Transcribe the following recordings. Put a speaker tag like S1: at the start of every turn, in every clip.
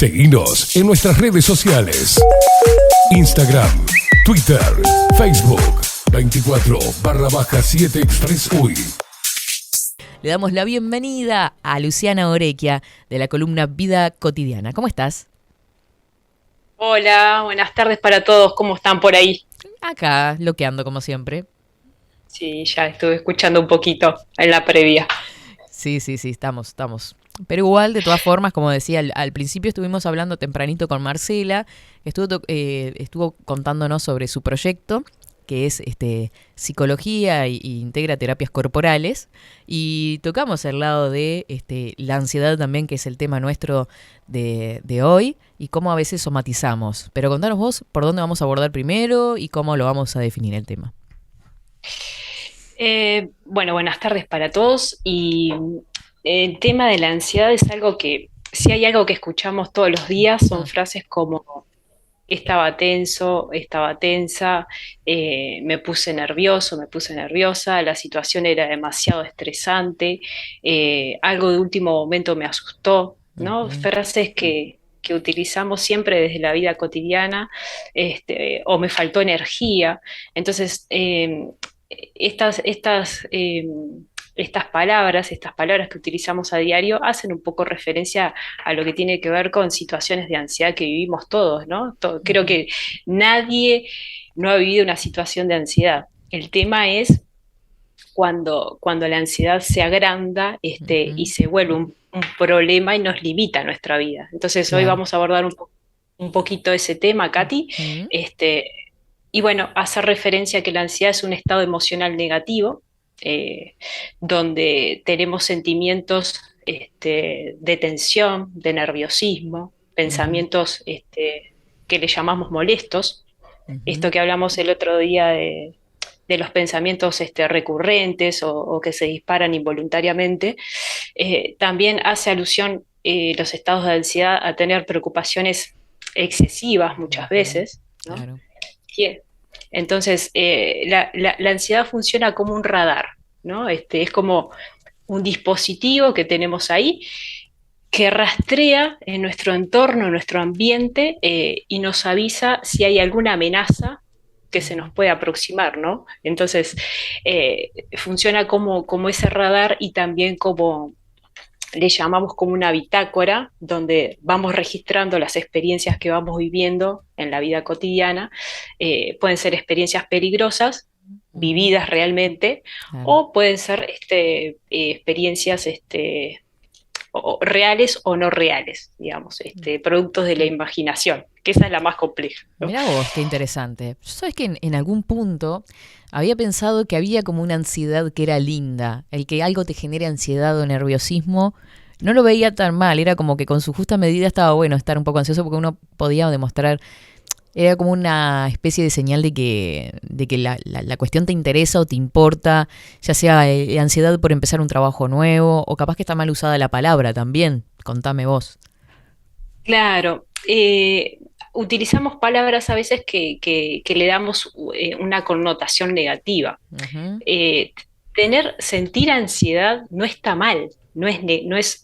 S1: Seguinos en nuestras redes sociales. Instagram, Twitter, Facebook, 24/7 Express UI.
S2: Le damos la bienvenida a Luciana Orequia de la columna Vida Cotidiana. ¿Cómo estás?
S3: Hola, buenas tardes para todos. ¿Cómo están por ahí?
S2: Acá, loqueando como siempre.
S3: Sí, ya estuve escuchando un poquito en la previa.
S2: Sí, estamos. Pero igual, de todas formas, como decía, al principio estuvimos hablando tempranito con Marcela, que estuvo contándonos sobre su proyecto, que es psicología y integra terapias corporales, y tocamos el lado de la ansiedad también, que es el tema nuestro de hoy, y cómo a veces somatizamos. Pero contanos vos por dónde vamos a abordar primero y cómo lo vamos a definir el tema.
S3: Bueno, buenas tardes para todos. Y el tema de la ansiedad es algo que, si hay algo que escuchamos todos los días, son frases como estaba tenso, estaba tensa, me puse nervioso, me puse nerviosa, la situación era demasiado estresante, algo de último momento me asustó, ¿no? Frases que utilizamos siempre desde la vida cotidiana, o me faltó energía. Entonces, estas palabras que utilizamos a diario hacen un poco referencia a lo que tiene que ver con situaciones de ansiedad que vivimos todos, ¿no? Creo que nadie no ha vivido una situación de ansiedad. El tema es cuando la ansiedad se agranda y se vuelve un problema y nos limita nuestra vida. Entonces, hoy vamos a abordar un poquito ese tema, Katy. Y bueno, hacer referencia a que la ansiedad es un estado emocional negativo, donde tenemos sentimientos de tensión, de nerviosismo, pensamientos que le llamamos molestos. Esto que hablamos el otro día de los pensamientos recurrentes o que se disparan involuntariamente, también hace alusión los estados de ansiedad a tener preocupaciones excesivas muchas veces, ¿no?
S2: Claro.
S3: Entonces, la ansiedad funciona como un radar, ¿no? Es como un dispositivo que tenemos ahí que rastrea en nuestro entorno, en nuestro ambiente, y nos avisa si hay alguna amenaza que se nos puede aproximar, ¿no? Entonces, funciona como ese radar y también como le llamamos como una bitácora, donde vamos registrando las experiencias que vamos viviendo en la vida cotidiana. Pueden ser experiencias peligrosas, vividas realmente,
S2: Claro.
S3: o pueden ser experiencias reales o no reales, digamos, productos de la imaginación, que esa es la más compleja, ¿no?
S2: Mirá vos, qué interesante. Sabes que en algún punto había pensado que había como una ansiedad que era linda. El que algo te genere ansiedad o nerviosismo, no lo veía tan mal. Era como que con su justa medida estaba bueno estar un poco ansioso porque uno podía demostrar. Era como una especie de señal de que la cuestión te interesa o te importa, ya sea ansiedad por empezar un trabajo nuevo o capaz que está mal usada la palabra también. Contame vos.
S3: Claro, utilizamos palabras a veces que le damos una connotación negativa.
S2: Uh-huh.
S3: Sentir ansiedad no está mal, no es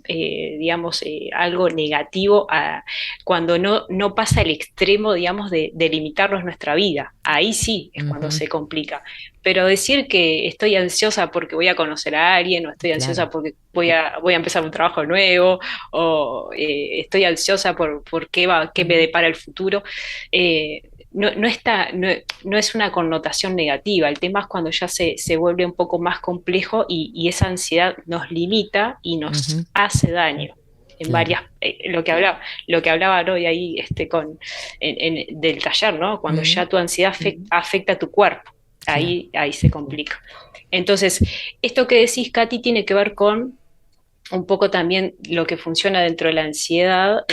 S3: digamos, algo negativo cuando no pasa el extremo, digamos, de limitarnos nuestra vida. Ahí sí es cuando se complica. Pero decir que estoy ansiosa porque voy a conocer a alguien, o estoy ansiosa porque voy a empezar un trabajo nuevo, o estoy ansiosa por qué me depara el futuro, no es una connotación negativa. El tema es cuando ya se vuelve un poco más complejo y esa ansiedad nos limita y nos hace daño en varias, lo que hablaban hoy ahí del taller, ¿no? Cuando ya tu ansiedad afecta a tu cuerpo, ahí se complica. Entonces, esto que decís, Katy, tiene que ver con un poco también lo que funciona dentro de la ansiedad,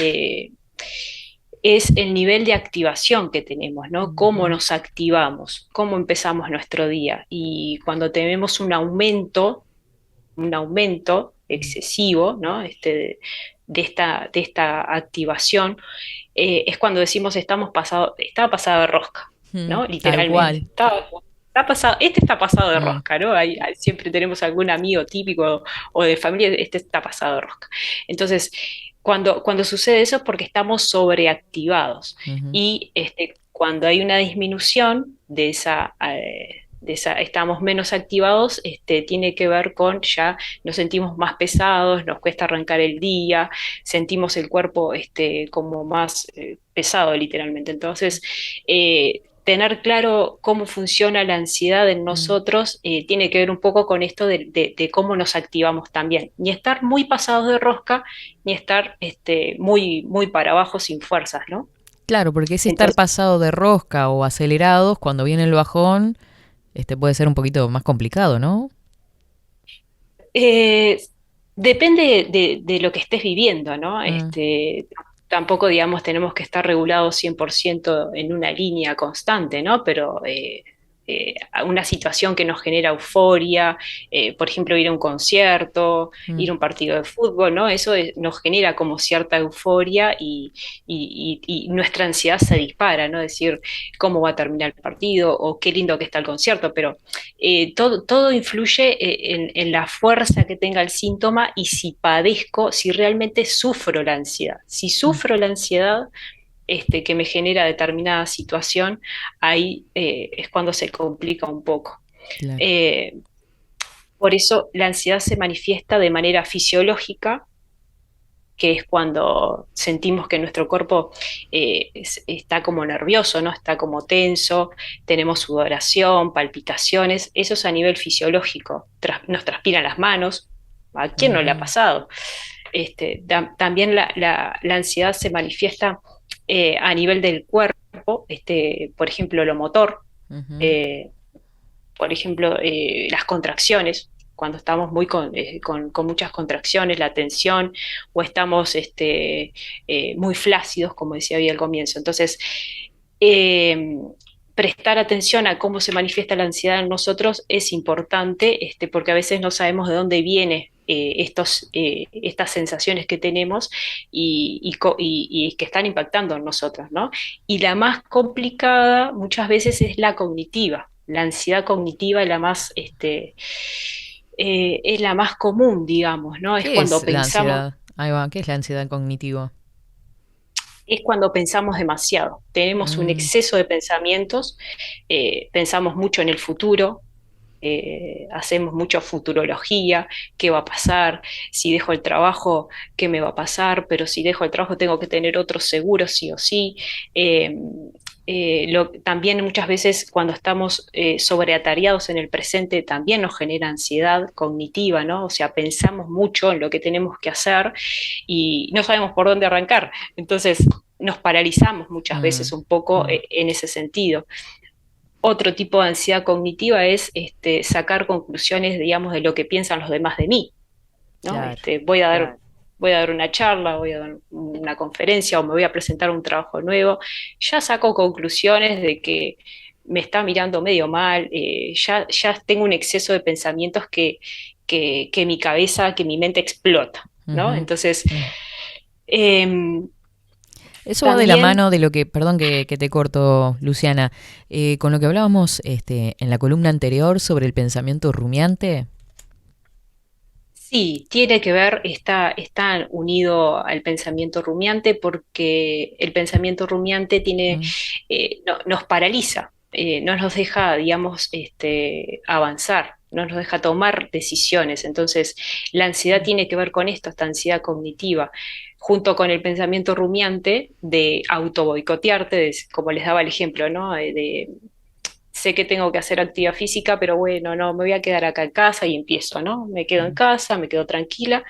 S3: es el nivel de activación que tenemos, ¿no? Cómo nos activamos, cómo empezamos nuestro día. Y cuando tenemos un aumento excesivo, ¿no? De esta activación, es cuando decimos estaba pasado de rosca, ¿no? Literalmente. Está pasado, está pasado de rosca, ¿no? Siempre tenemos algún amigo típico o de familia, está pasado de rosca. Entonces, cuando sucede eso es porque estamos sobreactivados
S2: Ujú.
S3: y cuando hay una disminución estamos menos activados, tiene que ver con ya nos sentimos más pesados, nos cuesta arrancar el día, sentimos el cuerpo como más pesado literalmente. Entonces, tener claro cómo funciona la ansiedad en
S2: Mm.
S3: nosotros tiene que ver un poco con esto de cómo nos activamos también. Ni estar muy pasados de rosca, ni estar muy, muy para abajo sin fuerzas, ¿no?
S2: Claro, porque ese estar
S3: Entonces,
S2: pasado de rosca o acelerados, cuando viene el bajón, puede ser un poquito más complicado, ¿no?
S3: Eh, depende de lo que estés viviendo, ¿no?
S2: Mm.
S3: Tampoco, digamos, tenemos que estar regulados 100% en una línea constante, ¿no? Pero una situación que nos genera euforia, por ejemplo, ir a un concierto,
S2: Mm.
S3: ir a un partido de fútbol, ¿no? Eso nos genera como cierta euforia y nuestra ansiedad se dispara, ¿no? Decir cómo va a terminar el partido o qué lindo que está el concierto, pero todo influye en la fuerza que tenga el síntoma y si padezco, si realmente sufro la ansiedad. Si
S2: Mm.
S3: sufro la ansiedad que me genera determinada situación, ahí es cuando se complica un poco.
S2: Claro.
S3: Eh, por eso la ansiedad se manifiesta de manera fisiológica, que es cuando sentimos que nuestro cuerpo está como nervioso, ¿no? Está como tenso, tenemos sudoración, palpitaciones, eso es a nivel fisiológico, nos transpiran las manos, ¿a quién no le ha
S2: Ujú.
S3: pasado? También la ansiedad se manifiesta a nivel del cuerpo, por ejemplo, lo motor,
S2: Ujú.
S3: eh, por ejemplo, las contracciones, cuando estamos con muchas contracciones, la tensión, o estamos muy flácidos, como decía hoy al comienzo. Entonces, eh, prestar atención a cómo se manifiesta la ansiedad en nosotros es importante, porque a veces no sabemos de dónde viene. Estas sensaciones que tenemos y que están impactando en nosotros, ¿no? Y la más complicada muchas veces es la cognitiva. La ansiedad cognitiva es la más común, digamos, ¿no?
S2: ¿Qué es la ansiedad? Ahí va, ¿qué es la ansiedad cognitiva?
S3: Es cuando pensamos demasiado. Tenemos un
S2: Mm.
S3: exceso de pensamientos, pensamos mucho en el futuro, hacemos mucho futurología, qué va a pasar, si dejo el trabajo, qué me va a pasar, pero si dejo el trabajo tengo que tener otro seguro sí o sí. Eh, también muchas veces cuando estamos sobreatareados en el presente también nos genera ansiedad cognitiva, ¿no? O sea, pensamos mucho en lo que tenemos que hacer y no sabemos por dónde arrancar. Entonces nos paralizamos muchas veces
S2: Mm.
S3: un poco en ese sentido. Otro tipo de ansiedad cognitiva es sacar conclusiones, digamos, de lo que piensan los demás de mí, ¿no?
S2: Claro.
S3: Voy a dar una charla, voy a dar una conferencia o me voy a presentar un trabajo nuevo, ya saco conclusiones de que me está mirando medio mal, ya tengo un exceso de pensamientos que mi cabeza, que mi mente explota, ¿no?
S2: Ujú.
S3: Entonces,
S2: Mm.
S3: eh,
S2: Eso va de la
S3: también
S2: mano de lo que, perdón que te corto, Luciana, con lo que hablábamos en la columna anterior sobre el pensamiento rumiante.
S3: sí, tiene que ver, está unido al pensamiento rumiante porque el pensamiento rumiante
S2: Mm.
S3: nos paraliza, no nos deja, digamos, avanzar, no nos deja tomar decisiones. Entonces, la ansiedad tiene que ver con esto, esta ansiedad cognitiva, junto con el pensamiento rumiante de auto boicotearte, como les daba el ejemplo, ¿no? Sé que tengo que hacer actividad física, pero bueno, no, me voy a quedar acá en casa y empiezo, ¿no? Me quedo en
S2: Mm.
S3: casa, me quedo tranquila.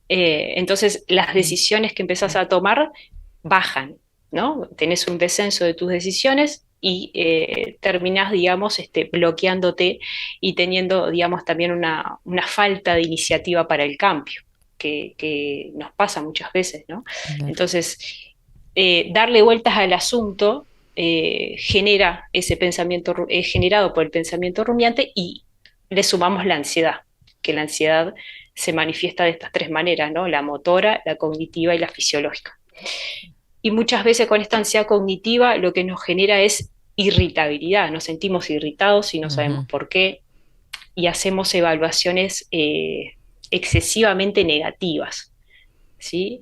S3: Entonces, las
S2: Mm.
S3: decisiones que empezás a tomar bajan, ¿no? Tenés un descenso de tus decisiones y terminás, digamos, bloqueándote y teniendo, digamos, también una falta de iniciativa para el cambio, que nos pasa muchas veces, ¿no?
S2: Claro.
S3: Entonces, darle vueltas al asunto genera ese pensamiento, generado por el pensamiento rumiante y le sumamos la ansiedad, que la ansiedad se manifiesta de estas tres maneras, ¿no? La motora, la cognitiva y la fisiológica. Y muchas veces con esta ansiedad cognitiva lo que nos genera es irritabilidad, nos sentimos irritados y no sabemos
S2: Ujú.
S3: por qué, y hacemos evaluaciones excesivamente negativas. ¿sí?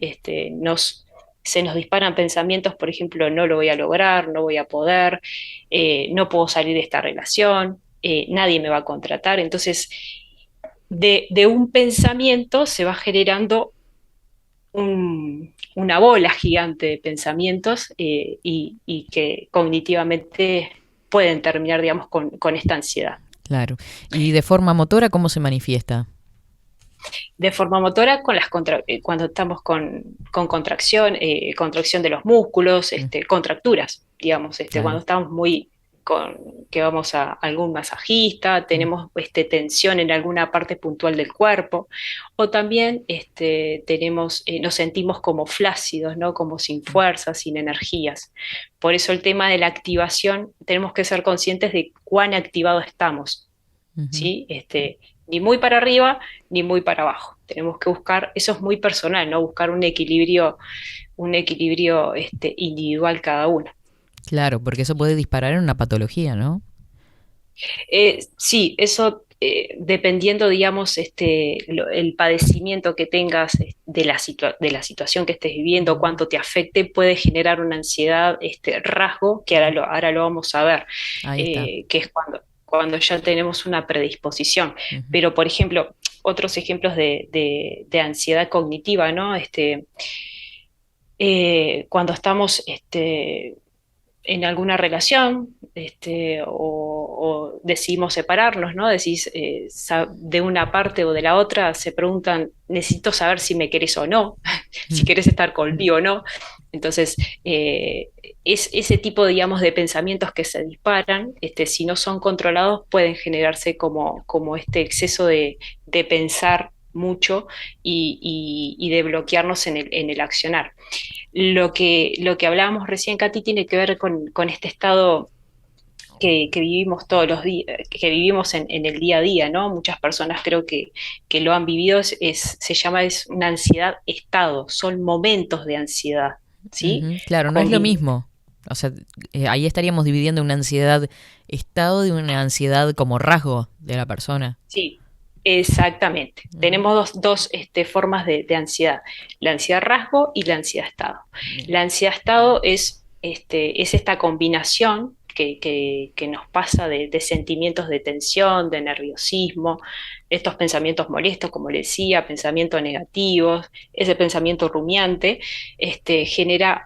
S3: Se nos disparan pensamientos, por ejemplo, no lo voy a lograr, no voy a poder, no puedo salir de esta relación, nadie me va a contratar. Entonces, de un pensamiento se va generando una bola gigante de pensamientos y que cognitivamente pueden terminar, digamos, con esta ansiedad.
S2: Claro. ¿Y de forma motora cómo se manifiesta?
S3: De forma motora, cuando estamos con contracción, contracción de los músculos,
S2: Mm,
S3: contracturas, digamos, cuando
S2: claro.
S3: estamos que vamos a algún masajista,
S2: Mm,
S3: tenemos tensión en alguna parte puntual del cuerpo, o también nos sentimos como flácidos, ¿no? Como sin
S2: mm,
S3: fuerzas, sin energías. Por eso el tema de la activación, tenemos que ser conscientes de cuán activados estamos.
S2: ujú.
S3: ¿Sí? Ni muy para arriba ni muy para abajo. Tenemos que buscar, eso es muy personal, ¿no? Buscar un equilibrio individual cada uno.
S2: Claro, porque eso puede disparar en una patología, ¿no?
S3: Sí, eso dependiendo, digamos, el padecimiento que tengas de la situación que estés viviendo,
S2: Ujú,
S3: cuánto te afecte, puede generar una ansiedad, rasgo, que
S2: ujú.
S3: ahora lo vamos a ver,
S2: Ahí está.
S3: que es cuando ya tenemos una predisposición.
S2: Ujú,
S3: Pero, por ejemplo, otros ejemplos de ansiedad cognitiva, ¿no? Cuando estamos en alguna relación, o decidimos separarnos, ¿no? Decís, de una parte o de la otra, se preguntan, necesito saber si me querés o no, si
S2: mm,
S3: querés estar conmigo o no. Entonces, es ese tipo, digamos, de pensamientos que se disparan, si no son controlados, pueden generarse como este exceso de pensar mucho y de bloquearnos en el accionar. Lo que hablábamos recién, Katy, tiene que ver con este estado que vivimos todos los días, que vivimos en el día a día, ¿no? Muchas personas creo que lo han vivido, es una ansiedad estado, son momentos de ansiedad, ¿sí?
S2: ujú. Claro, no es lo
S3: Conviv-
S2: mismo. O sea, ahí estaríamos dividiendo una ansiedad estado de una ansiedad como rasgo de la persona.
S3: sí, exactamente.
S2: Ujú.
S3: Tenemos dos formas de ansiedad, la ansiedad rasgo y la ansiedad estado.
S2: Bien.
S3: La ansiedad estado es esta combinación que nos pasa de sentimientos de tensión, de nerviosismo, estos pensamientos molestos, como le decía, pensamientos negativos, ese pensamiento rumiante, genera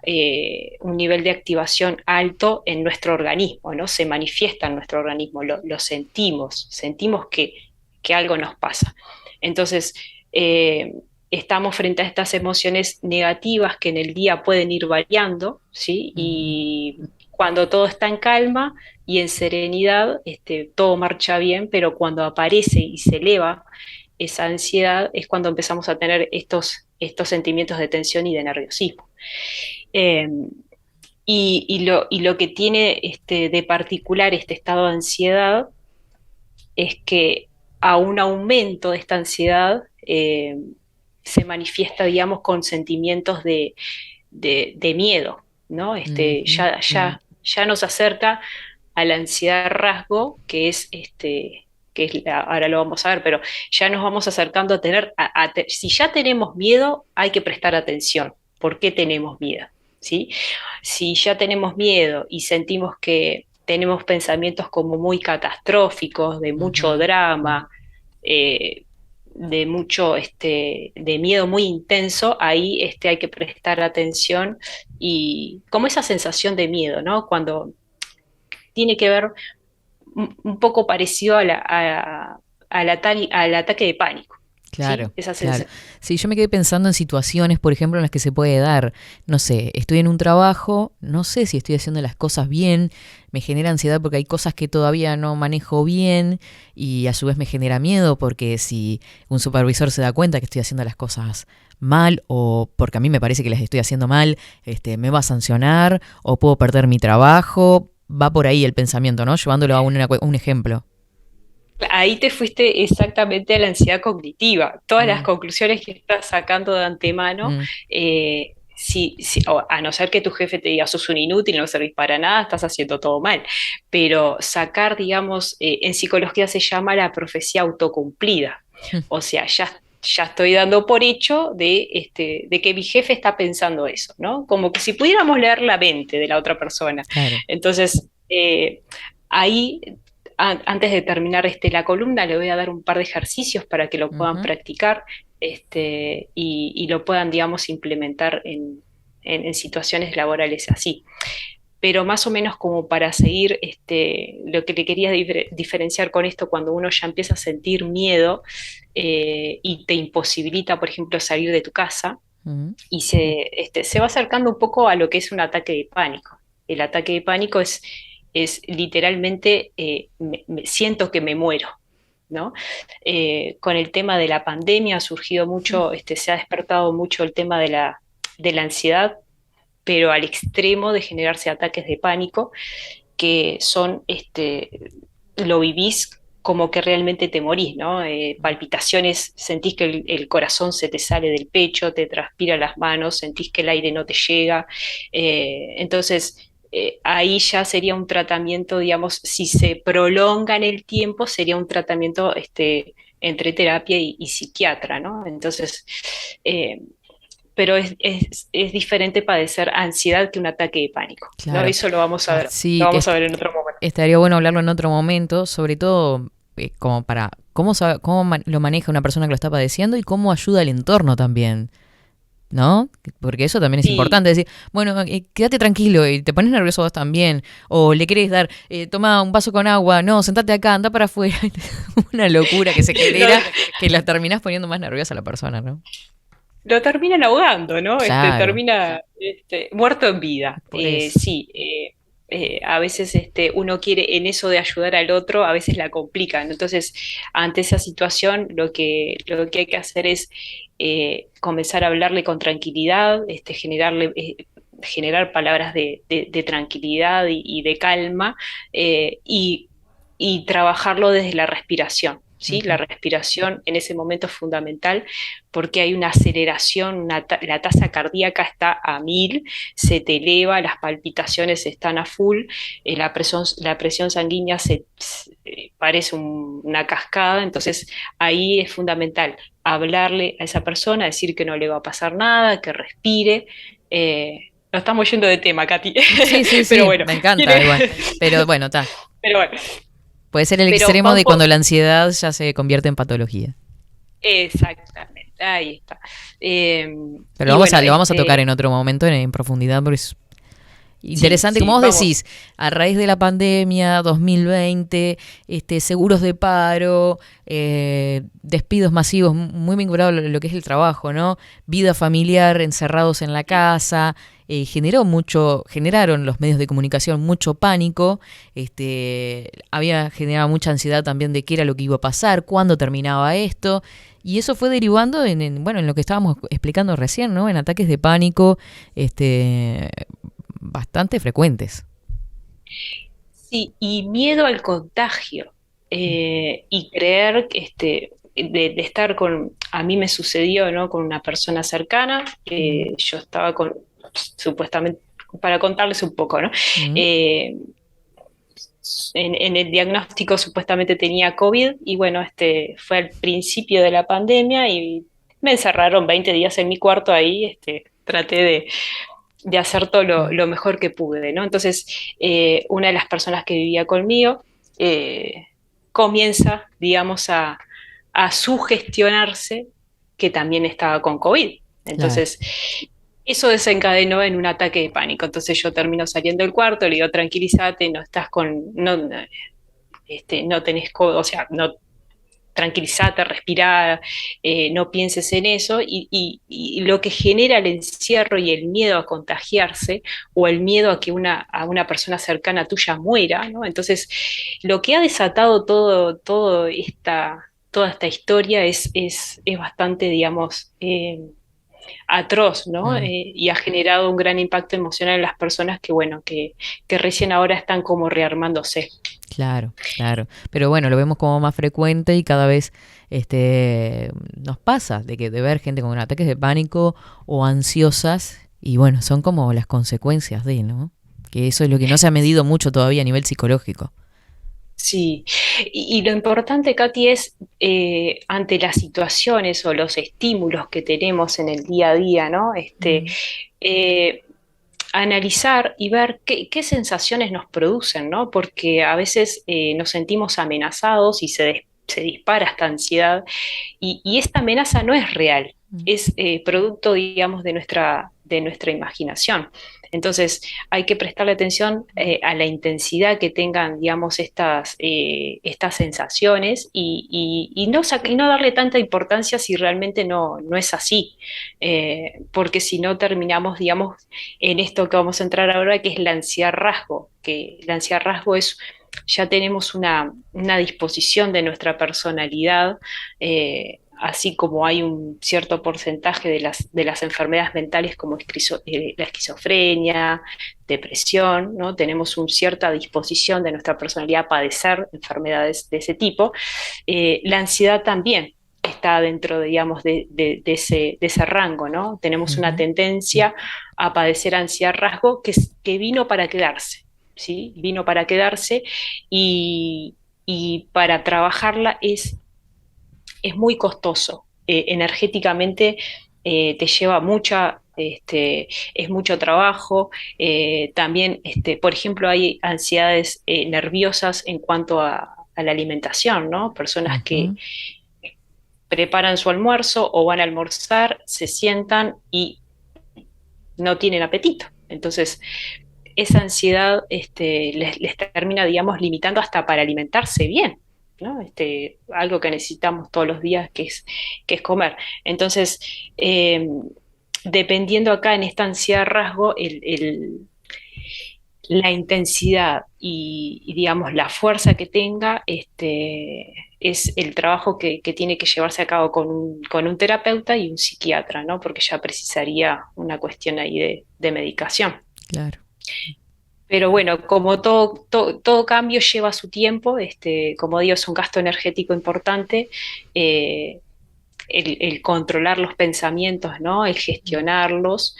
S3: un nivel de activación alto en nuestro organismo, ¿no? Se manifiesta en nuestro organismo, lo sentimos que algo nos pasa. Entonces, estamos frente a estas emociones negativas que en el día pueden ir variando, ¿sí?
S2: Ujú.
S3: Y cuando todo está en calma y en serenidad, todo marcha bien, pero cuando aparece y se eleva esa ansiedad es cuando empezamos a tener estos sentimientos de tensión y de nerviosismo. Eh, y lo que tiene de particular este estado de ansiedad es que a un aumento de esta ansiedad se manifiesta, digamos, con sentimientos de miedo, ¿no?
S2: Ujú, ujú.
S3: Ya nos acerca a la ansiedad rasgo, ahora lo vamos a ver, pero ya nos vamos acercando a tener, si ya tenemos miedo, hay que prestar atención. ¿Por qué tenemos miedo? ¿Sí? Si ya tenemos miedo y sentimos que tenemos pensamientos como muy catastróficos, de mucho
S2: Ujú, ujú.
S3: drama, eh, de miedo muy intenso, ahí hay que prestar atención y como esa sensación de miedo, ¿no? Cuando tiene que ver un poco parecido al ataque de pánico, ¿sí?
S2: Claro,
S3: Esa
S2: claro.
S3: sensación.
S2: Sí, yo me quedé pensando en situaciones, por ejemplo, en las que se puede dar, no sé, estoy en un trabajo, no sé si estoy haciendo las cosas bien, me genera ansiedad porque hay cosas que todavía no manejo bien y a su vez me genera miedo porque si un supervisor se da cuenta que estoy haciendo las cosas mal o porque a mí me parece que las estoy haciendo mal, me va a sancionar o puedo perder mi trabajo, va por ahí el pensamiento, ¿no? Llevándolo a un ejemplo.
S3: Ahí te fuiste exactamente a la ansiedad cognitiva. Todas las
S2: Mm,
S3: conclusiones que estás sacando de antemano,
S2: mm,
S3: a no ser que tu jefe te diga sos un inútil, no servís para nada, estás haciendo todo mal. Pero sacar, digamos, en psicología se llama la profecía autocumplida. O sea, ya estoy dando por hecho de que mi jefe está pensando eso, ¿no? Como que si pudiéramos leer la mente de la otra persona.
S2: Claro.
S3: Entonces, ahí, antes de terminar la columna, le voy a dar un par de ejercicios para que lo puedan
S2: Ujú.
S3: practicar y lo puedan, digamos, implementar en situaciones laborales así. Pero más o menos como para seguir lo que le quería diferenciar con esto, cuando uno ya empieza a sentir miedo y te imposibilita, por ejemplo, salir de tu casa,
S2: Ujú.
S3: y se va acercando un poco a lo que es un ataque de pánico. El ataque de pánico es literalmente, siento que me muero, ¿no? Con el tema de la pandemia ha surgido mucho, se ha despertado mucho el tema de la ansiedad, pero al extremo de generarse ataques de pánico, que son, lo vivís como que realmente te morís, ¿no? Palpitaciones, sentís que el corazón se te sale del pecho, te transpira las manos, sentís que el aire no te llega. Entonces, ahí ya sería un tratamiento, digamos, si se prolonga en el tiempo, sería un tratamiento entre terapia y psiquiatra, ¿no? Entonces, eh, pero es diferente padecer ansiedad que un ataque de pánico, ¿no?
S2: Claro.
S3: Eso lo vamos a ver, lo
S2: Sí,
S3: vamos a ver en otro momento.
S2: estaría bueno hablarlo en otro momento, sobre todo como para lo maneja una persona que lo está padeciendo y cómo ayuda el entorno también, ¿no? Porque eso también es
S3: Sí,
S2: importante, decir, bueno, quédate tranquilo y te pones nervioso vos también, o le querés dar, toma un vaso con agua, no, sentate acá, anda para afuera, una locura que se genera que la terminás poniendo más nerviosa a la persona, ¿no?
S3: lo terminan ahogando, ¿no?
S2: Claro,
S3: Termina muerto en vida.
S2: por eso.
S3: Sí, a veces uno quiere en eso de ayudar al otro, a veces la complican. Entonces, ante esa situación, lo que hay que hacer es comenzar a hablarle con tranquilidad, generar palabras de tranquilidad y de calma, y trabajarlo desde la respiración. ¿Sí? La
S2: Ujú.
S3: respiración en ese momento es fundamental porque hay una aceleración, la tasa cardíaca está a 1000, se te eleva, las palpitaciones están a full, la presión sanguínea parece una cascada, entonces ahí es fundamental hablarle a esa persona, decir que no le va a pasar nada, que respire. Nos estamos yendo de tema, Katy,
S2: Sí, sí,
S3: pero
S2: sí,
S3: bueno,
S2: me encanta igual. Pero bueno, está.
S3: pero bueno,
S2: Puede ser el
S3: pero
S2: extremo de cuando la ansiedad ya se convierte en patología.
S3: exactamente, ahí está. Eh,
S2: Pero
S3: y bueno,
S2: lo vamos a tocar en otro momento en profundidad porque es
S3: sí,
S2: interesante, como
S3: sí,
S2: vos
S3: vamos.
S2: decís, a raíz de la pandemia 2020, seguros de paro, despidos masivos, muy vinculado a lo que es el trabajo, ¿no? Vida familiar, encerrados en la casa, generaron los medios de comunicación mucho pánico, había generado mucha ansiedad también de qué era lo que iba a pasar, cuándo terminaba esto, y eso fue derivando bueno, en lo que estábamos explicando recién, ¿no? En ataques de pánico, bastante frecuentes.
S3: Sí, y miedo al contagio. Y creer que de estar a mí me sucedió, ¿no? Con una persona cercana,
S2: Mm,
S3: yo estaba supuestamente, para contarles un poco, ¿no?
S2: mm,
S3: Eh, en el diagnóstico supuestamente tenía COVID y bueno, fue al principio de la pandemia y me encerraron 20 días en mi cuarto ahí, traté de hacer todo
S2: mm.
S3: lo mejor que pude, ¿no? Entonces, una de las personas que vivía conmigo comienza, digamos, a sugestionarse que también estaba con COVID.
S2: Claro.
S3: Entonces, eso desencadenó en un ataque de pánico. Entonces yo termino saliendo del cuarto, le digo, tranquilízate, no estás no tenés, o sea, no, tranquilízate, respirá, no pienses en eso, y lo que genera el encierro y el miedo a contagiarse o el miedo a que a una persona cercana tuya muera, ¿no? Entonces, lo que ha desatado toda esta historia es bastante, digamos, atroz, ¿no?
S2: Mm,
S3: Y ha generado un gran impacto emocional en las personas que, bueno, que recién ahora están como rearmándose.
S2: claro, claro. Pero bueno, lo vemos como más frecuente y cada vez nos pasa de ver gente con ataques de pánico o ansiosas y bueno, son como las consecuencias de, ¿no? Que eso es lo que no se ha medido mucho todavía a nivel psicológico.
S3: Sí, Y lo importante, Katy, es ante las situaciones o los estímulos que tenemos en el día a día, ¿no?
S2: Mm,
S3: Eh, analizar y ver qué sensaciones nos producen, ¿no? Porque a veces nos sentimos amenazados y se dispara esta ansiedad y esta amenaza no es real,
S2: mm,
S3: es producto, digamos, de nuestra imaginación. Entonces, hay que prestarle atención a la intensidad que tengan, digamos, estas sensaciones y no darle tanta importancia si realmente no es así. Porque si no terminamos, digamos, en esto que vamos a entrar ahora, que es la ansiedad rasgo, que la ansiedad rasgo es, ya tenemos una disposición de nuestra personalidad, así como hay un cierto porcentaje de las enfermedades mentales como la esquizofrenia, depresión, ¿no? Tenemos una cierta disposición de nuestra personalidad a padecer enfermedades de ese tipo. La ansiedad también está dentro, digamos, de ese rango, ¿no? Tenemos una
S2: ujú.
S3: tendencia a padecer ansiedad rasgo que vino para quedarse, ¿sí? Vino para quedarse y para trabajarla es muy costoso. Energéticamente te lleva es mucho trabajo. También, por ejemplo, hay ansiedades nerviosas en cuanto a la alimentación, ¿no? Personas que
S2: Ujú.
S3: preparan su almuerzo o van a almorzar, se sientan y no tienen apetito. Entonces, esa ansiedad les termina, digamos, limitando hasta para alimentarse bien, ¿no? Algo que necesitamos todos los días, que es comer. Entonces, eh, dependiendo acá en esta ansiedad rasgo, la intensidad digamos, la fuerza que tenga, es el trabajo que tiene que llevarse a cabo con un terapeuta y un psiquiatra, ¿no? Porque ya precisaría una cuestión ahí de medicación.
S2: Claro.
S3: Pero bueno, como todo cambio lleva su tiempo, como digo, es un gasto energético importante, eh, el controlar los pensamientos, ¿no? El
S2: Mm.
S3: gestionarlos,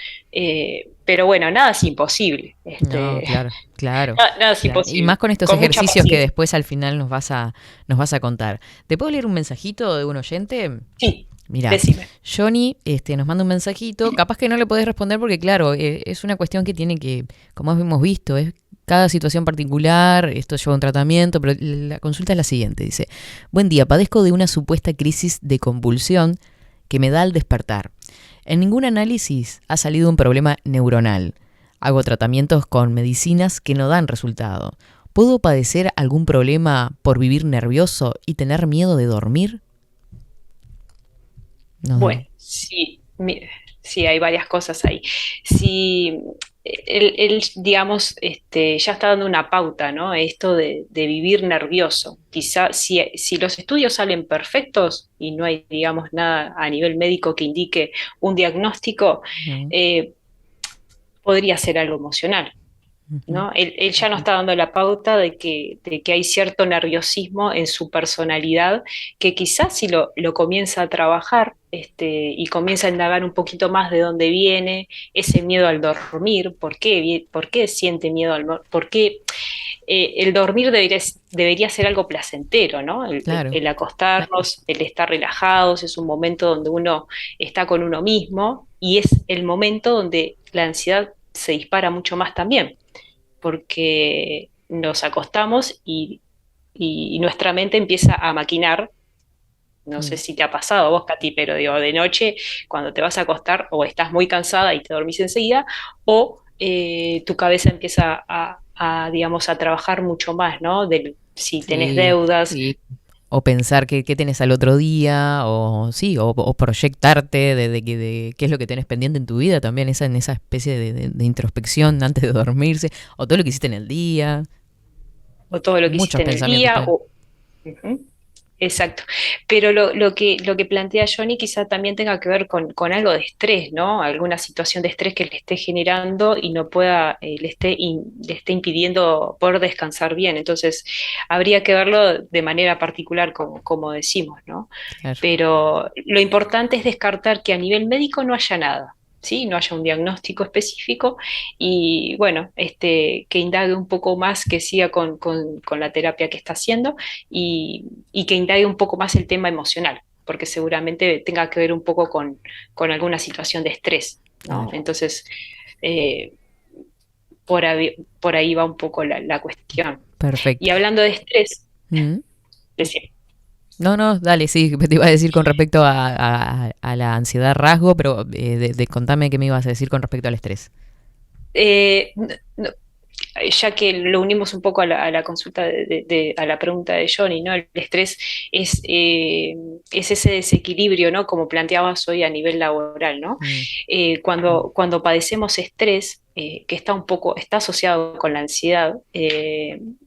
S3: pero bueno, nada es imposible,
S2: No, claro, claro,
S3: nada es
S2: claro. Y más
S3: imposible,
S2: con estos
S3: con mucha
S2: ejercicios que
S3: paciencia.
S2: después al final nos vas a contar. ¿Te puedo leer un mensajito de un oyente?
S3: Sí,
S2: Mira,
S3: decime.
S2: Johnny nos manda un mensajito, capaz que no le podés responder porque claro, es una cuestión que tiene que, como hemos visto, es cada situación particular, esto lleva un tratamiento, pero la consulta es la siguiente, dice, buen día, padezco de una supuesta crisis de convulsión que me da al despertar. En ningún análisis ha salido un problema neuronal. Hago tratamientos con medicinas que no dan resultado. ¿Puedo padecer algún problema por vivir nervioso y tener miedo de dormir?
S3: Bueno,
S2: No.
S3: sí, sí, hay varias cosas ahí. Si digamos, ya está dando una pauta, ¿no? Esto de vivir nervioso. Quizá si los estudios salen perfectos y no hay, digamos, nada a nivel médico que indique un diagnóstico,
S2: No.
S3: eh, podría ser algo emocional.
S2: Ujú.
S3: ¿No? Él ya nos está dando la pauta de que hay cierto nerviosismo en su personalidad que quizás si lo comienza a trabajar, y comienza a indagar un poquito más de dónde viene ese miedo al dormir, por qué siente miedo por qué el dormir debería ser algo placentero, ¿no?
S2: Claro.
S3: El acostarnos, el estar relajados, es un momento donde uno está con uno mismo y es el momento donde la ansiedad se dispara mucho más también porque nos acostamos y nuestra mente empieza a maquinar. No sé
S2: Mm.
S3: si te ha pasado a vos, Katy, pero digo, de noche, cuando te vas a acostar, o estás muy cansada y te dormís enseguida, o tu cabeza empieza digamos, a trabajar mucho más, ¿no? Si tenés
S2: Sí,
S3: deudas,
S2: sí. O pensar qué tenés al otro día, o sí, o proyectarte de qué es lo que tenés pendiente en tu vida también, en esa especie de introspección antes de dormirse, o todo lo que hiciste en el día,
S3: o todo lo que
S2: muchos
S3: hiciste en el
S2: pensamientos.
S3: día, Ujú. Exacto. Pero lo que plantea Johnny quizá también tenga que ver con algo de estrés, ¿no? Alguna situación de estrés que le esté generando y no pueda, le esté impidiendo poder descansar bien. Entonces, habría que verlo de manera particular, como decimos, ¿no?
S2: Claro.
S3: Pero lo importante es descartar que a nivel médico no haya nada. ¿sí? No haya un diagnóstico específico y bueno, que indague un poco más, que siga con la terapia que está haciendo y que indague un poco más el tema emocional, porque seguramente tenga que ver un poco con alguna situación de estrés, ¿no?
S2: Claro,
S3: Entonces, eh, por ahí va un poco la cuestión. Y
S2: perfecto.
S3: hablando de estrés,
S2: Mm.
S3: decía,
S2: No, no, dale, sí, te iba a decir con respecto a la ansiedad rasgo, pero contame qué me ibas a decir con respecto al estrés.
S3: no- no, ya que lo unimos un poco a la consulta a la pregunta de Johnny, ¿no? El estrés es ese desequilibrio, ¿no? Como planteabas hoy a nivel laboral, ¿no?
S2: Mm,
S3: Cuando padecemos estrés, que está asociado con la ansiedad,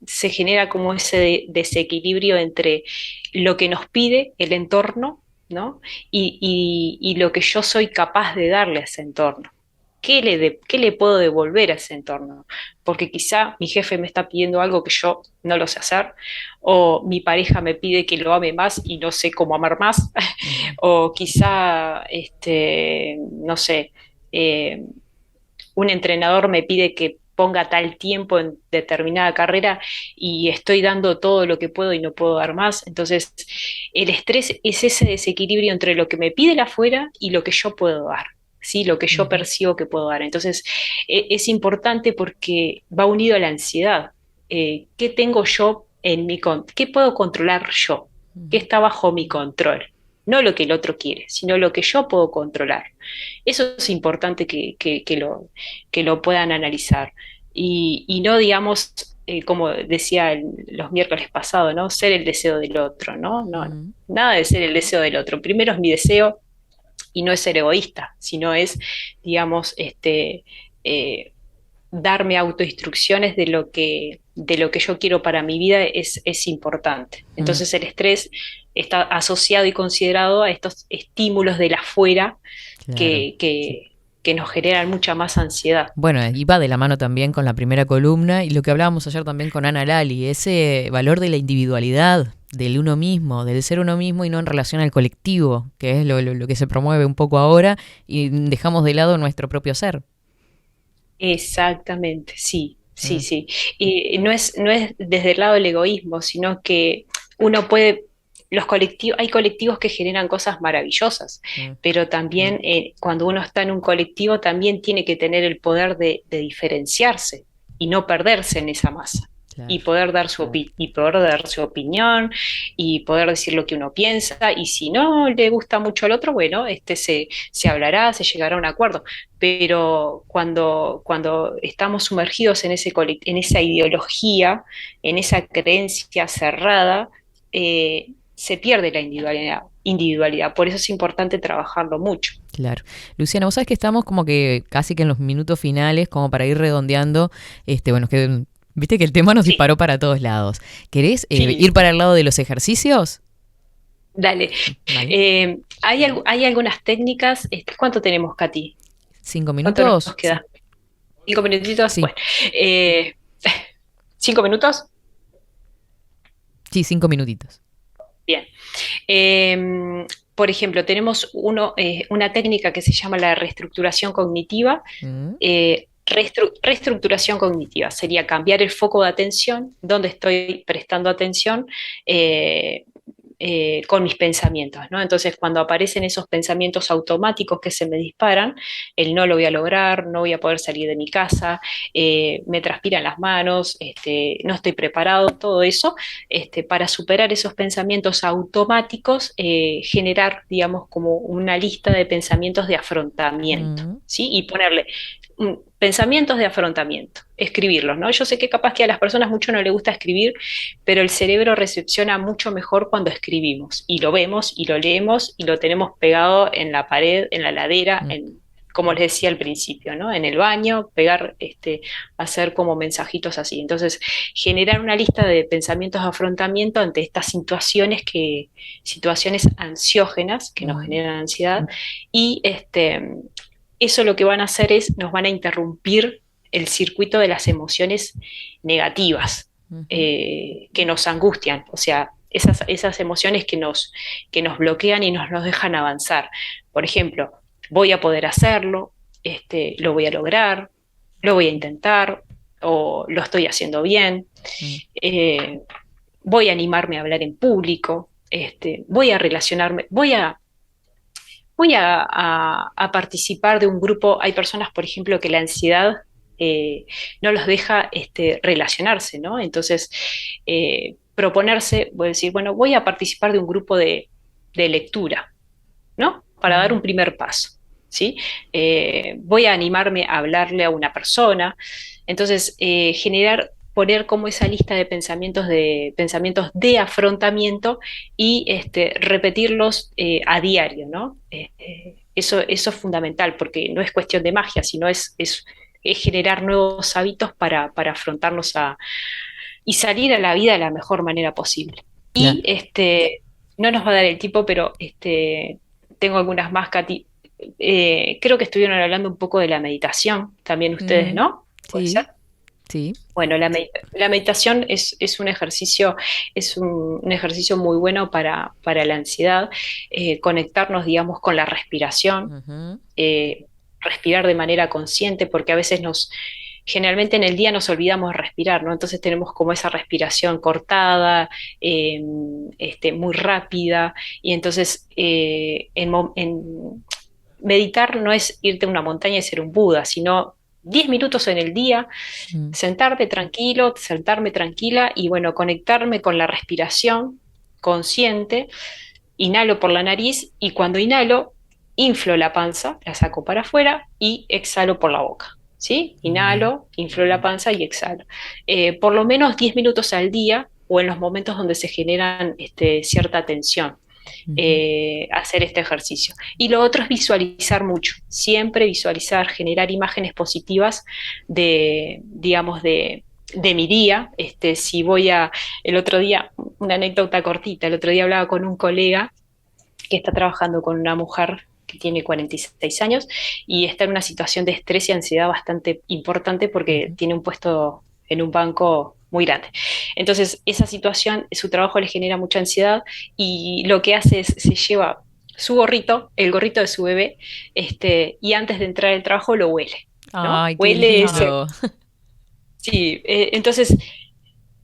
S3: se genera como ese desequilibrio entre lo que nos pide el entorno, ¿no? Y lo que yo soy capaz de darle a ese entorno. ¿Qué le puedo devolver a ese entorno? Porque quizá mi jefe me está pidiendo algo que yo no lo sé hacer, o mi pareja me pide que lo ame más y no sé cómo amar más,
S2: mm,
S3: o quizá, no sé, eh, un entrenador me pide que ponga tal tiempo en determinada carrera y estoy dando todo lo que puedo y no puedo dar más. Entonces, el estrés es ese desequilibrio entre lo que me pide el afuera y lo que yo puedo dar. ¿Sí? Lo que yo
S2: ujú,
S3: percibo que puedo dar. Entonces, es importante porque va unido a la ansiedad. ¿Qué tengo yo qué puedo controlar yo? ¿Qué
S2: ujú.
S3: está bajo mi control? No lo que el otro quiere, sino lo que yo puedo controlar. Eso es importante que lo puedan analizar. Y no, digamos, como decía los miércoles pasados, ¿no? Ser el deseo del otro, ¿no? No, no.
S2: Mm,
S3: Nada de ser el deseo del otro. Primero es mi deseo y no es ser egoísta, sino es, digamos, eh, darme autoinstrucciones de lo que yo quiero para mi vida es importante.
S2: mm,
S3: Entonces el estrés está asociado y considerado a estos estímulos de la afuera
S2: claro.
S3: que nos generan mucha más ansiedad.
S2: Bueno, y va de la mano también con la primera columna y lo que hablábamos ayer también con Ana Lali, ese valor de la individualidad, del uno mismo, del ser uno mismo y no en relación al colectivo, que es lo que se promueve un poco ahora y dejamos de lado nuestro propio ser.
S3: Exactamente, sí, sí,
S2: Mm,
S3: sí. Y no es desde el lado del egoísmo, sino que uno puede, hay colectivos que generan cosas maravillosas,
S2: mm,
S3: pero también cuando uno está en un colectivo también tiene que tener el poder de diferenciarse y no perderse en esa masa.
S2: claro.
S3: Y poder dar su opinión y poder decir lo que uno piensa. Y si no le gusta mucho al otro, bueno, se hablará, se llegará a un acuerdo, pero cuando estamos sumergidos en en esa ideología, en esa creencia cerrada, se pierde la individualidad. Por eso es importante trabajarlo mucho.
S2: Claro. Luciana, vos sabés que estamos como que casi que en los minutos finales, como para ir redondeando, bueno, es que viste que el tema nos
S3: Sí,
S2: disparó para todos lados. ¿Querés ir
S3: sí,
S2: para el lado de los ejercicios?
S3: dale.
S2: Vale.
S3: Hay algunas técnicas. ¿Cuánto tenemos, Katy?
S2: ¿Cinco
S3: ¿Cuánto
S2: minutos?
S3: nos queda? ¿Cinco minutitos?
S2: Sí,
S3: Bueno, eh, ¿5 minutos?
S2: sí, 5 minutitos.
S3: Bien. Por ejemplo, tenemos una técnica que se llama la reestructuración cognitiva.
S2: Mm,
S3: Reestructuración cognitiva sería cambiar el foco de atención, donde estoy prestando atención eh, con mis pensamientos, ¿no? Entonces, cuando aparecen esos pensamientos automáticos que se me disparan, el no lo voy a lograr, no voy a poder salir de mi casa, me transpiran las manos, no estoy preparado, todo eso, para superar esos pensamientos automáticos, generar, digamos, como una lista de pensamientos de afrontamiento,
S2: mm,
S3: ¿sí? Y ponerle pensamientos de afrontamiento, escribirlos, ¿no? Yo sé que capaz que a las personas mucho no les gusta escribir, pero el cerebro recepciona mucho mejor cuando escribimos y lo vemos y lo leemos y lo tenemos pegado en la pared, en la ladera,
S2: mm,
S3: como les decía al principio, ¿no? En el baño, pegar, hacer como mensajitos así. Entonces, generar una lista de pensamientos de afrontamiento ante estas situaciones ansiógenas que nos
S2: mm,
S3: generan ansiedad y eso lo que van a hacer es, nos van a interrumpir el circuito de las emociones negativas
S2: ujú,
S3: que nos angustian, o sea, esas emociones que nos bloquean y nos dejan avanzar. Por ejemplo, voy a poder hacerlo, lo voy a lograr, lo voy a intentar o lo estoy haciendo bien, eh, voy a animarme a hablar en público, voy a relacionarme, voy a participar de un grupo. Hay personas, por ejemplo, que la ansiedad no los deja relacionarse, ¿no? Entonces, proponerse, voy a decir, bueno, voy a participar de un grupo de lectura, ¿no? Para dar un primer paso, ¿sí? Voy a animarme a hablarle a una persona. Entonces, poner como esa lista de pensamientos de afrontamiento y repetirlos a diario, ¿no? Eso es fundamental, porque no es cuestión de magia, sino es generar nuevos hábitos para afrontarlos y salir a la vida de la mejor manera posible.
S2: Claro.
S3: Y no nos va a dar el tiempo, pero tengo algunas más, Katy. Creo que estuvieron hablando un poco de la meditación, también ustedes,
S2: Ujú.
S3: ¿no? ¿Puede
S2: Sí,
S3: ser?
S2: sí.
S3: Bueno, la meditación es un ejercicio muy bueno para la ansiedad, conectarnos, digamos, con la respiración,
S2: Ujú.
S3: respirar de manera consciente, porque a veces generalmente en el día nos olvidamos de respirar, ¿no? Entonces tenemos como esa respiración cortada, eh, muy rápida, y entonces meditar no es irte a una montaña y ser un Buda, sino 10 minutos en el día,
S2: Mm.
S3: sentarte tranquilo, sentarme tranquila y bueno, conectarme con la respiración consciente. Inhalo por la nariz y cuando inhalo, inflo la panza, la saco para afuera y exhalo por la boca. ¿Sí?
S2: Bien.
S3: Inhalo, inflo la panza y exhalo. Por lo menos 10 minutos al día o en los momentos donde se generan cierta tensión,
S2: Ujú.
S3: hacer este ejercicio. Y lo otro es visualizar mucho, siempre visualizar, generar imágenes positivas digamos, de mi día. Si el otro día, una anécdota cortita, el otro día hablaba con un colega que está trabajando con una mujer que tiene 46 años y está en una situación de estrés y ansiedad bastante importante porque
S2: Ujú.
S3: tiene un puesto en un banco muy grande. Entonces, esa situación, su trabajo le genera mucha ansiedad y lo que hace es, se lleva su gorrito, el gorrito de su bebé, y antes de entrar al trabajo lo huele, ¿no?
S2: Ay, qué
S3: Huele ese,
S2: lindo.
S3: sí, entonces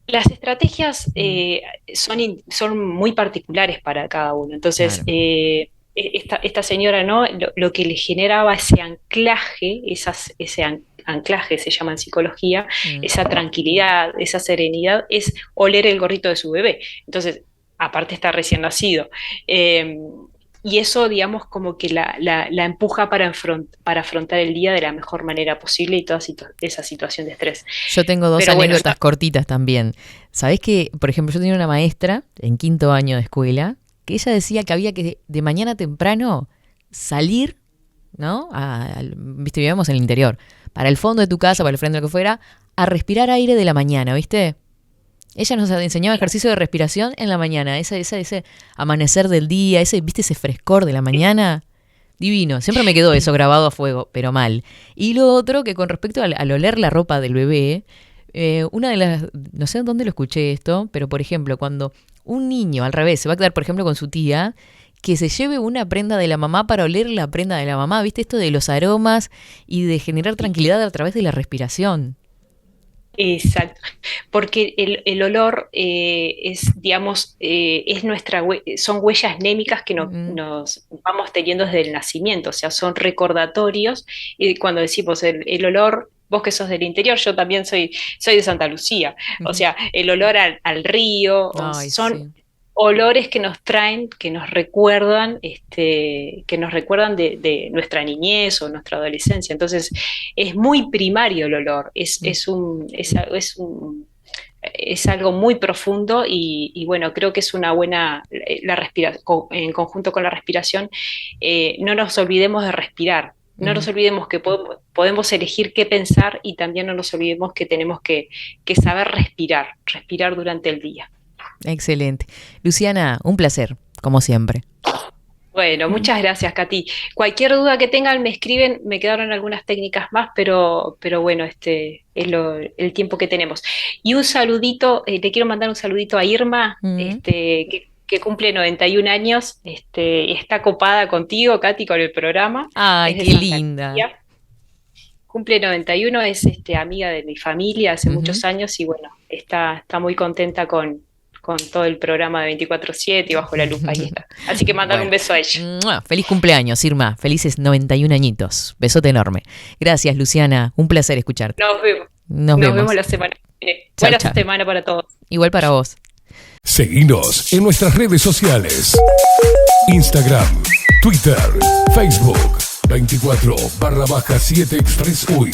S3: las estrategias
S2: Mm.
S3: son muy particulares para cada uno. Entonces,
S2: Claro.
S3: esta señora, ¿no? Lo que le generaba ese anclaje, anclaje se llama en psicología,
S2: Mm.
S3: esa tranquilidad, esa serenidad, es oler el gorrito de su bebé. Entonces, aparte está recién nacido. Eh, y eso, digamos, como que la empuja para afrontar el día de la mejor manera posible y toda esa situación de estrés.
S2: Yo tengo dos
S3: Pero bueno,
S2: anécdotas cortitas también. ¿Sabés que, por ejemplo, yo tenía una maestra en quinto año de escuela que ella decía que había que de mañana temprano salir, ¿no? Viste, vivíamos en el interior, para el fondo de tu casa, para el frente de lo que fuera, a respirar aire de la mañana, ¿viste? Ella nos enseñaba ejercicio de respiración en la mañana, ese amanecer del día, ¿viste? Ese frescor de la mañana. Divino, siempre me quedó eso grabado a fuego, pero mal. Y lo otro, que con respecto al oler la ropa del bebé, una de las, no sé dónde lo escuché esto, pero por ejemplo, cuando un niño al revés se va a quedar, por ejemplo, con su tía, que se lleve una prenda de la mamá para oler la prenda de la mamá, ¿viste? Esto de los aromas y de generar tranquilidad a través de la respiración.
S3: Exacto, porque el olor digamos, son huellas némicas que
S2: Mm.
S3: nos vamos teniendo desde el nacimiento, o sea, son recordatorios. Y cuando decimos el olor, vos que sos del interior, yo también soy de Santa Lucía, o
S2: Ujú.
S3: sea, el olor al río,
S2: Ay,
S3: son
S2: sí.
S3: olores que nos traen, que nos recuerdan de nuestra niñez o nuestra adolescencia. Entonces, es muy primario el olor, es,
S2: Mm.
S3: es un, es un- es algo muy profundo y bueno, creo que es una buena, en conjunto con la respiración, no nos olvidemos de respirar. No nos
S2: Ujú.
S3: olvidemos que podemos elegir qué pensar y también no nos olvidemos que tenemos que saber respirar durante el día.
S2: Excelente. Luciana, un placer, como siempre.
S3: Bueno,
S2: Mm.
S3: muchas gracias, Katy. Cualquier duda que tengan, me escriben, me quedaron algunas técnicas más, pero bueno, este es el tiempo que tenemos. Y un saludito, le quiero mandar un saludito a Irma,
S2: Mm.
S3: que cumple 91 años, y está copada contigo, Katy, con el programa,
S2: Ay,
S3: es de
S2: qué
S3: Santa
S2: linda.
S3: Lucía. cumple 91, es amiga de mi familia hace muchos años y bueno, está muy contenta con todo el programa de 24/7 y Bajo la Lupa. Ahí está. Así que mandar un beso a ella.
S2: ¡Mua! Feliz cumpleaños, Irma. Felices 91 añitos. Besote enorme. Gracias, Luciana. Un placer escucharte.
S3: Nos vemos. Nos vemos la semana que viene. Buena semana para todos.
S2: Igual para vos.
S1: Seguinos en nuestras redes sociales. Instagram, Twitter, Facebook, 24/7 Express UI.